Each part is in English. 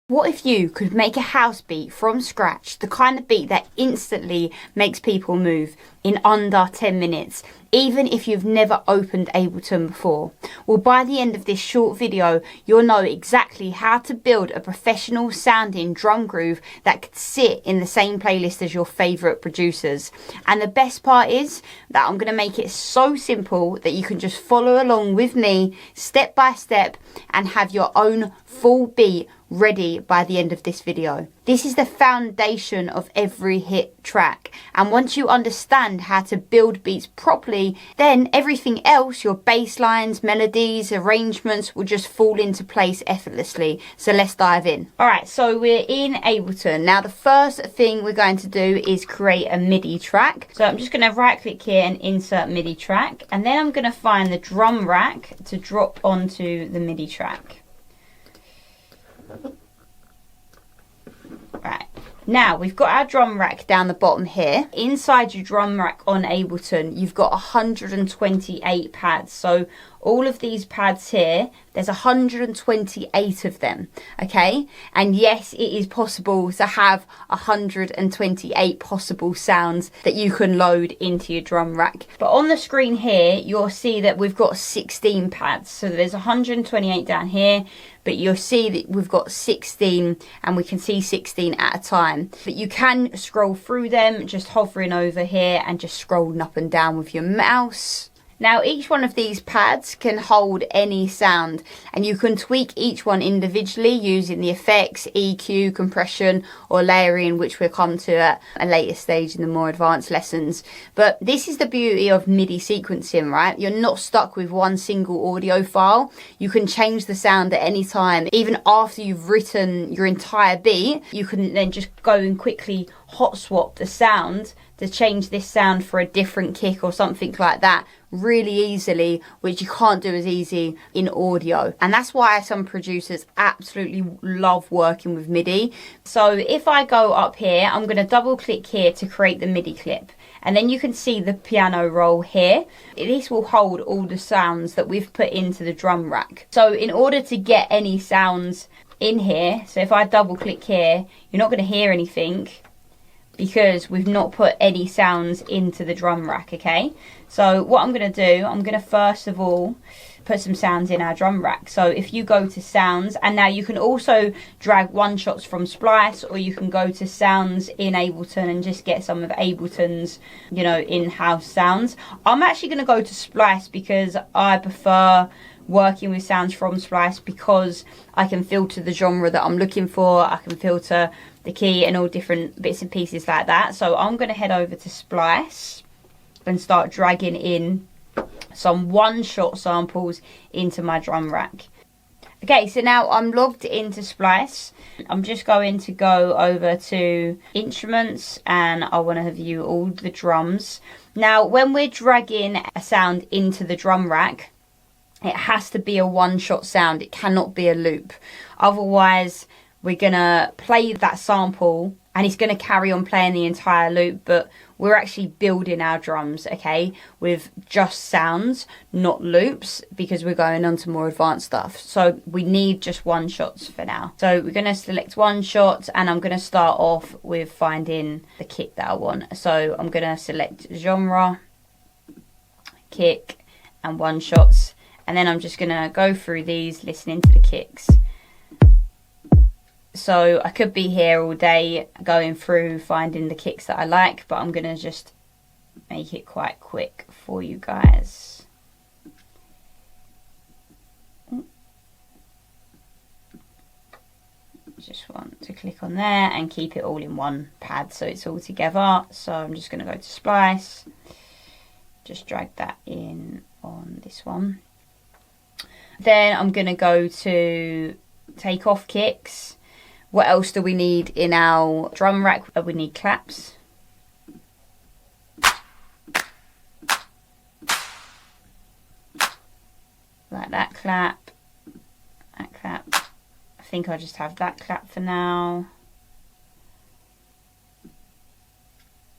What if you could make a house beat from scratch, the kind of beat that instantly makes people move in under 10 minutes, even if you've never opened Ableton before? Well, by the end of this short video, you'll know exactly how to build a professional sounding drum groove that could sit in the same playlist as your favorite producers. And the best part is that I'm going to make it so simple that you can just follow along with me step by step and have your own full beat ready by the end of this video. This is the foundation of every hit track, and once you understand how to build beats properly, then everything else, your bass lines, melodies, arrangements, will just fall into place effortlessly. So let's dive in. Alright, so we're in Ableton. Now the first thing we're going to do is create a MIDI track. So I'm just going to right click here and insert MIDI track, and then I'm going to find the drum rack to drop onto the MIDI track. Right, now we've got our drum rack down the bottom here. Inside your drum rack on Ableton, you've got 128 pads. So all of these pads here, there's 128 of them, okay? And yes, it is possible to have 128 possible sounds that you can load into your drum rack. But on the screen here, you'll see that we've got 16 pads. So there's 128 down here, but you'll see that we've got 16, and we can see 16 at a time. But you can scroll through them, just hovering over here and just scrolling up and down with your mouse. Now each one of these pads can hold any sound, and you can tweak each one individually using the effects, EQ, compression or layering, which we'll come to at a later stage in the more advanced lessons. But this is the beauty of MIDI sequencing, right? You're not stuck with one single audio file. You can change the sound at any time. Even after you've written your entire beat, you can then just go and quickly hot swap the sound to change this sound for a different kick or something like that really easily, which you can't do as easy in audio. And that's why some producers absolutely love working with MIDI. So if I go up here, I'm going to double click here to create the MIDI clip. And then you can see the piano roll here. This will hold all the sounds that we've put into the drum rack. So in order to get any sounds in here, so if I double click here, you're not going to hear anything, because we've not put any sounds into the drum rack, okay? So what I'm going to do, I'm going to first of all put some sounds in our drum rack. So if you go to sounds, and now you can also drag one shots from Splice, or you can go to sounds in Ableton and just get some of Ableton's, you know, in-house sounds. I'm actually going to go to Splice because I prefer working with sounds from Splice, because I can filter the genre that I'm looking for, I can filter the key and all different bits and pieces like that. So I'm going to head over to Splice and start dragging in some one-shot samples into my drum rack. Okay, so now I'm logged into Splice. I'm just going to go over to instruments, and I want to view all the drums. Now when we're dragging a sound into the drum rack, it has to be a one-shot sound. It cannot be a loop. Otherwise, we're going to play that sample and it's going to carry on playing the entire loop, but we're actually building our drums, okay, with just sounds, not loops, because we're going on to more advanced stuff. So we need just one shots for now. So we're going to select one shot, and I'm going to start off with finding the kick that I want. So I'm going to select genre, kick, and one shots. And then I'm just going to go through these, listening to the kicks. So I could be here all day going through finding the kicks that I like, but I'm going to just make it quite quick for you guys. Just want to click on there and keep it all in one pad so it's all together. So I'm just going to go to Splice, just drag that in on this one. Then I'm going to go to take off kicks. What else do we need in our drum rack? We need claps. Like that clap, that clap. I think I'll just have that clap for now.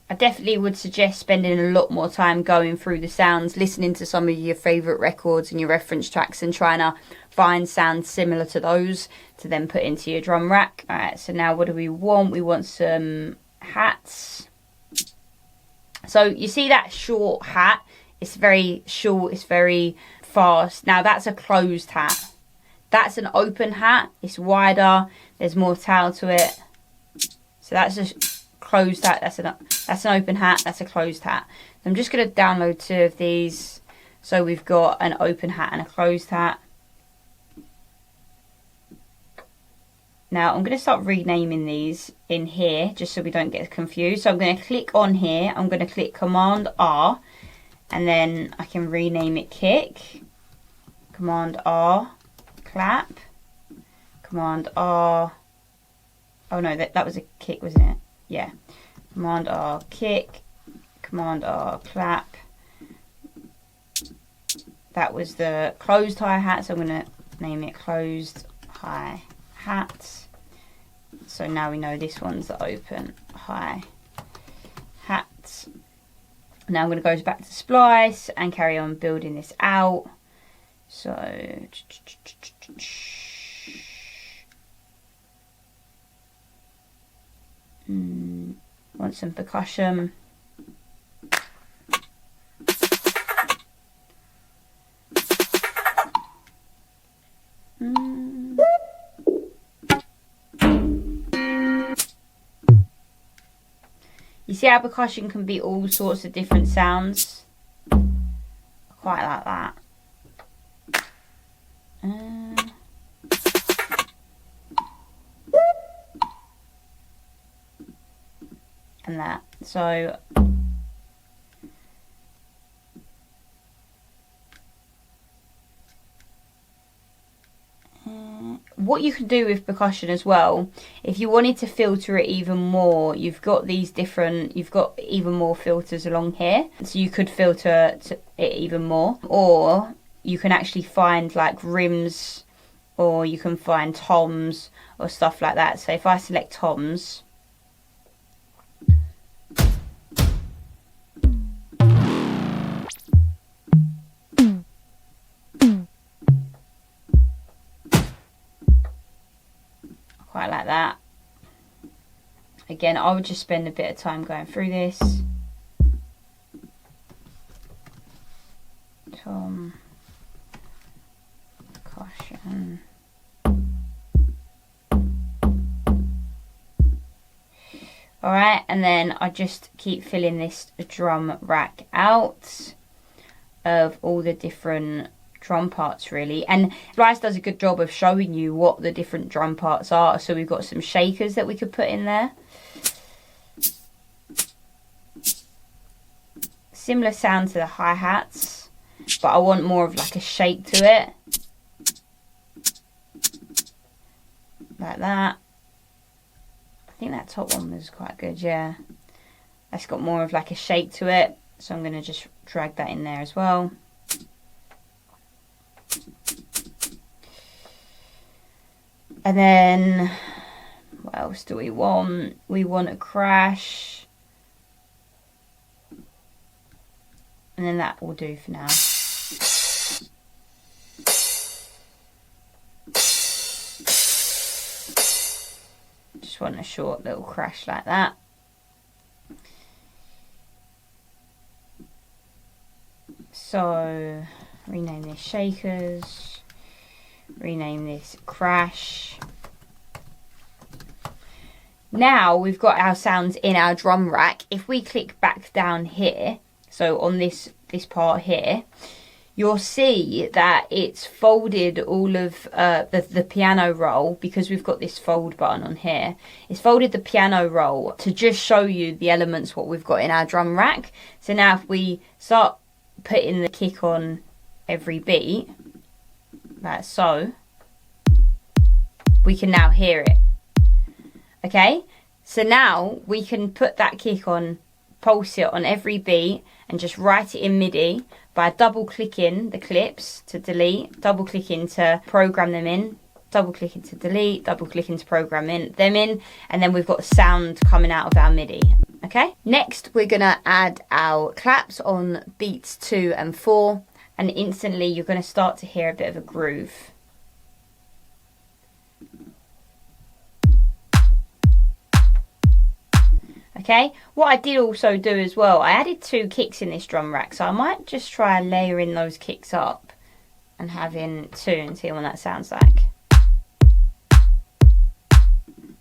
I definitely would suggest spending a lot more time going through the sounds, listening to some of your favourite records and your reference tracks and trying to find sounds similar to those to then put into your drum rack. Alright, so now what do we want? We want some hats. So you see that short hat? It's very short, it's very fast. Now that's a closed hat. That's an open hat. It's wider, there's more tail to it. So that's a closed hat, that's an open hat, that's a closed hat. So I'm just going to download 2 of these. So we've got an open hat and a closed hat. Now I'm going to start renaming these in here just so we don't get confused. So I'm going to click on here, I'm going to click Command R, and then I can rename it kick. Command R, clap. Command R, oh no, that was a kick, wasn't it? Yeah. Command R, kick. Command R, clap. That was the closed hi-hat, so I'm going to name it closed hi-hat. So now we know this one's the open hi-hat. Now I'm going to go back to splice and carry on building this out. So want some percussion. You see how percussion can be all sorts of different sounds? I quite like that. And that. So what you can do with percussion as well, if you wanted to filter it even more, you've got even more filters along here, so you could filter it even more, or you can actually find like rims, or you can find toms or stuff like that. So if I select toms, quite like that. Again, I would just spend a bit of time going through this. Tom, caution. Alright, and then I just keep filling this drum rack out of all the different drum parts really, and Splice does a good job of showing you what the different drum parts are. So we've got some shakers that we could put in there, similar sound to the hi-hats, but I want more of like a shake to it, like that. I think that top one was quite good, yeah. That's got more of like a shake to it, so I'm going to just drag that in there as well. And then, what else do we want? We want a crash. And then that will do for now. Just want a short little crash like that. So, rename this shakers. Rename this crash. Now we've got our sounds in our drum rack. If we click back down here, so on this part here, you'll see that it's folded all of the piano roll, because we've got this fold button on here. It's folded the piano roll to just show you the elements what we've got in our drum rack. So now if we start putting the kick on every beat, like so, we can now hear it. Okay, so now we can put that kick on, pulse it on every beat, and just write it in MIDI by double clicking the clips to delete, double clicking to program them in, double clicking to delete, double clicking to program them in, and then we've got sound coming out of our MIDI. Okay, next we're gonna add our claps on beats 2 and 4, and instantly you're gonna start to hear a bit of a groove. Okay, what I did also do as well, I added 2 kicks in this drum rack, so I might just try layering those kicks up and having 2 and see what that sounds like.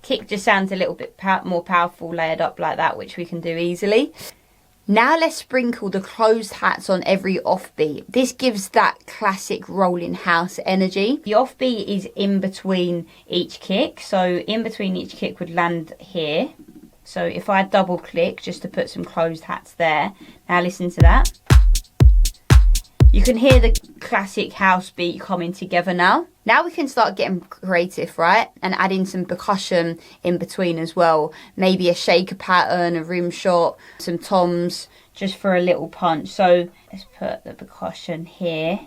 Kick just sounds a little bit more powerful layered up like that, which we can do easily. Now let's sprinkle the closed hats on every offbeat. This gives that classic rolling house energy. The offbeat is in between each kick, so in between each kick would land here. So if I double click just to put some closed hats there, now listen to that. You can hear the classic house beat coming together now. Now we can start getting creative, right? And adding some percussion in between as well. Maybe a shaker pattern, a rim shot, some toms, just for a little punch. So let's put the percussion here.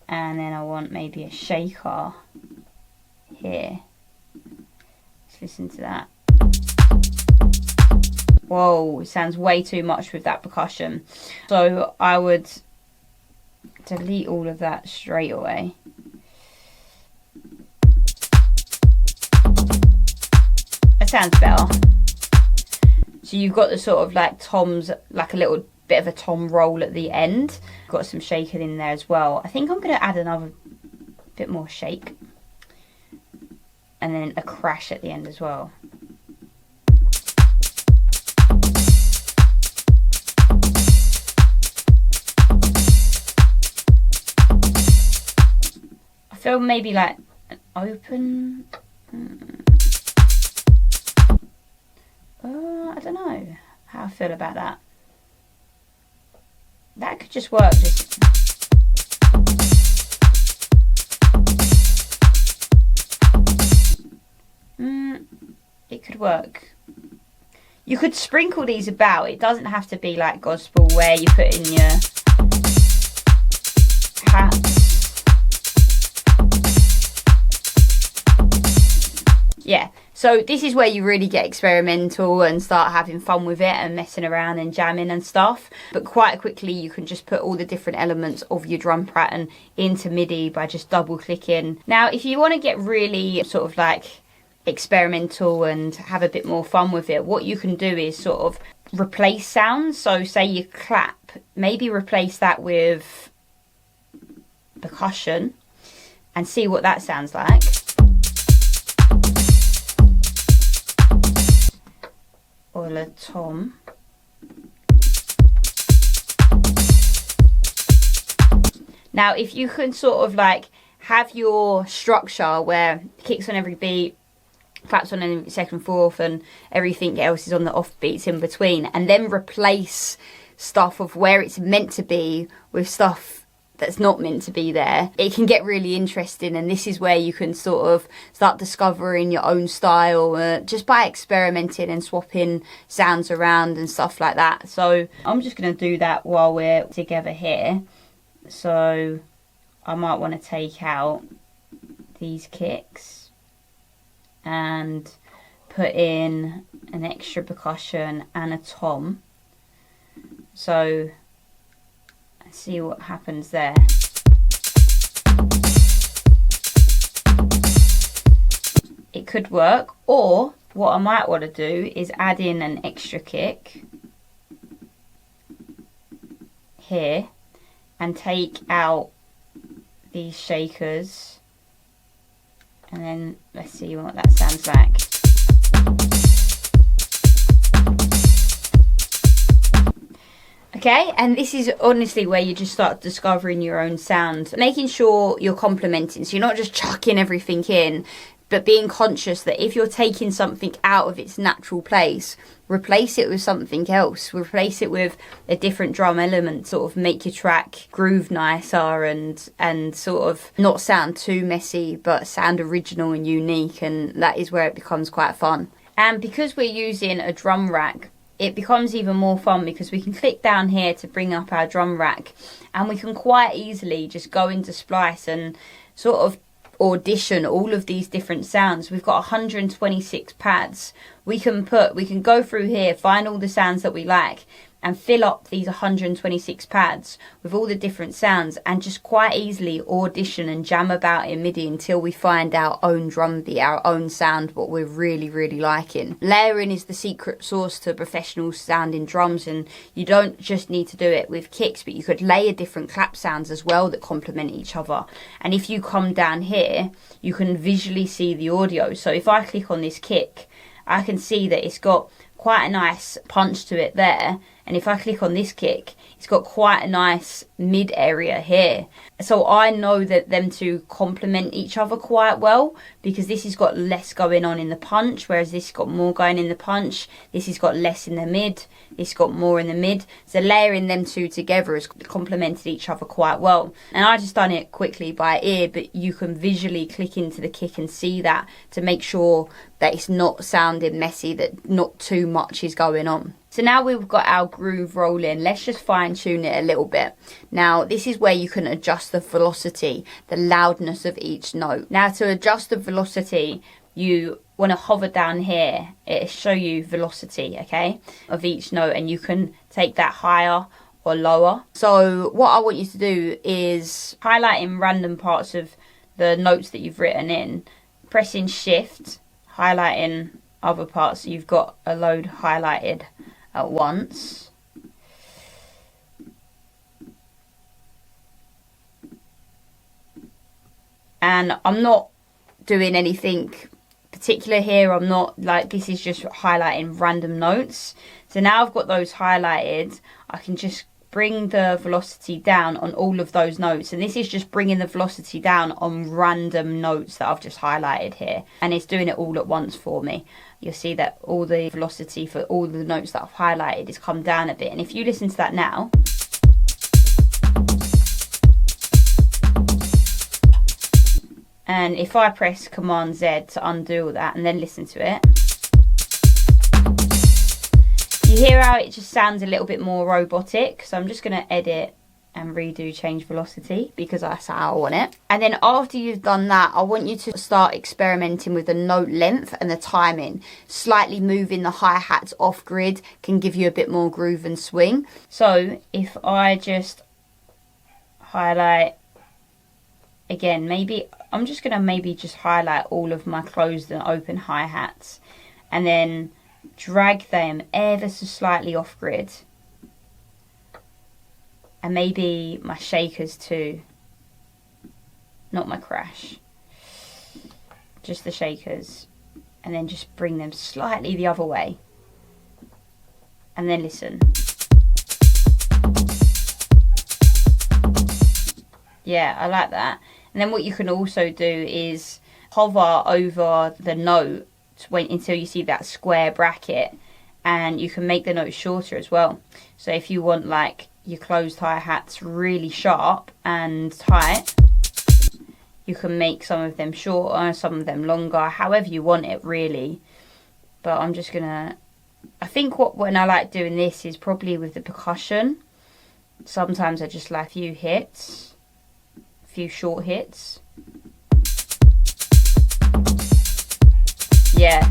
And then I want maybe a shaker here. Let's listen to that. Whoa, it sounds way too much with that percussion. So I would delete all of that straight away. That sounds better. So you've got the sort of like toms, like a little bit of a tom roll at the end. Got some shaking in there as well. I think I'm going to add another bit more shake. And then a crash at the end as well. I feel maybe like an open. I don't know how I feel about that. That could just work. It could work. You could sprinkle these about. It doesn't have to be like gospel where you put in your hats. Yeah, so this is where you really get experimental and start having fun with it and messing around and jamming and stuff. But quite quickly you can just put all the different elements of your drum pattern into MIDI by just double clicking. Now if you want to get really sort of like experimental and have a bit more fun with it, what you can do is sort of replace sounds. So say you clap, maybe replace that with percussion and see what that sounds like. Or a tom. Now if you can sort of like have your structure where kicks on every beat, claps on every second, fourth, and everything else is on the off beats in between, and then replace stuff of where it's meant to be with stuff that's not meant to be there, it can get really interesting. And this is where you can sort of start discovering your own style just by experimenting and swapping sounds around and stuff like that. So I'm just going to do that while we're together here. So I might want to take out these kicks and put in an extra percussion and a tom. So see what happens there. It could work, or what I might want to do is add in an extra kick here and take out these shakers, and then let's see what that sounds like. Okay, and this is honestly where you just start discovering your own sound, making sure you're complementing, so you're not just chucking everything in, but being conscious that if you're taking something out of its natural place, replace it with something else, replace it with a different drum element, sort of make your track groove nicer and sort of not sound too messy, but sound original and unique, and that is where it becomes quite fun. And because we're using a drum rack, it becomes even more fun because we can click down here to bring up our drum rack, and we can quite easily just go into Splice and sort of audition all of these different sounds. We've got 126 pads. We can go through here, find all the sounds that we like, and fill up these 126 pads with all the different sounds, and just quite easily audition and jam about in MIDI until we find our own drum beat, our own sound, what we're really, really liking. Layering is the secret sauce to professional sounding drums, and you don't just need to do it with kicks, but you could layer different clap sounds as well that complement each other. And if you come down here, you can visually see the audio. So if I click on this kick, I can see that it's got quite a nice punch to it there. And if I click on this kick, it's got quite a nice mid area here. So I know that them two complement each other quite well, because this has got less going on in the punch, whereas this has got more going in the punch. This has got less in the mid. This got more in the mid. So layering them two together has complemented each other quite well. And I just done it quickly by ear, but you can visually click into the kick and see that to make sure that it's not sounding messy, that not too much is going on. So now we've got our groove rolling, let's just fine tune it a little bit. Now this is where you can adjust the velocity, the loudness of each note. Now to adjust the velocity, you want to hover down here, it'll show you velocity, okay, of each note, and you can take that higher or lower. So what I want you to do is highlight in random parts of the notes that you've written in, pressing shift, highlighting other parts, so you've got a load highlighted at once. And I'm not doing anything particular here. I'm not like, this is just highlighting random notes. So now I've got those highlighted, I can just bring the velocity down on all of those notes, and this is just bringing the velocity down on random notes that I've just highlighted here, and it's doing it all at once for me. You'll see that all the velocity for all the notes that I've highlighted has come down a bit, and if you listen to that now, and if I press Command Z to undo all that and then listen to it, you hear how it just sounds a little bit more robotic. So I'm just going to edit and redo change velocity because that's how I want it. And then after you've done that, I want you to start experimenting with the note length and the timing. Slightly moving the hi-hats off grid can give you a bit more groove and swing. So if I just highlight again, maybe I'm just going to maybe just highlight all of my closed and open hi-hats, and then drag them ever so slightly off grid, and maybe my shakers too, not my crash, just the shakers, and then just bring them slightly the other way, and then listen. Yeah, I like that. And then what you can also do is hover over the note until you see that square bracket, and you can make the note shorter as well. So if you want like your closed hi-hats really sharp and tight, you can make some of them shorter, some of them longer, however you want it really. But I'm just gonna, I think when I like doing this is probably with the percussion. Sometimes I just like a few hits, a few short hits. Yeah,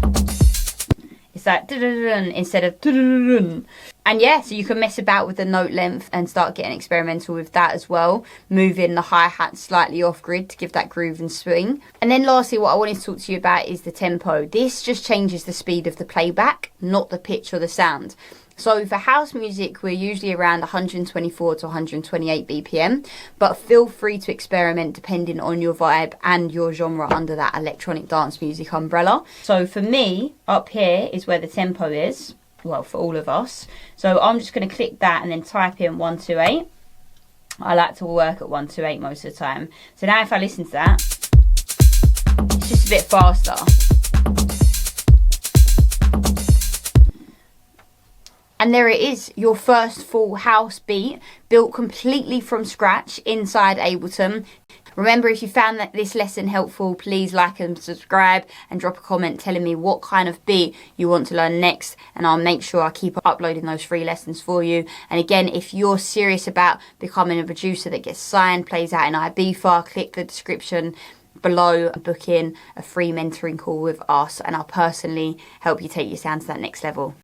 it's like dun-dun-dun instead of dun-dun-dun. And yeah, so you can mess about with the note length and start getting experimental with that as well, moving the hi-hat slightly off grid to give that groove and swing. And then lastly, what I wanted to talk to you about is the tempo. This just changes the speed of the playback, not the pitch or the sound. So for house music, we're usually around 124 to 128 BPM, but feel free to experiment depending on your vibe and your genre under that electronic dance music umbrella. So for me, up here is where the tempo is, well, for all of us. So I'm just going to click that and then type in 128. I like to work at 128 most of the time. So now if I listen to that, it's just a bit faster. And there it is, your first full house beat, built completely from scratch inside Ableton. Remember, if you found this lesson helpful, please like and subscribe and drop a comment telling me what kind of beat you want to learn next, and I'll make sure I keep uploading those free lessons for you. And again, if you're serious about becoming a producer that gets signed, plays out in Ibiza, click the description below, book in a free mentoring call with us, and I'll personally help you take your sound to that next level.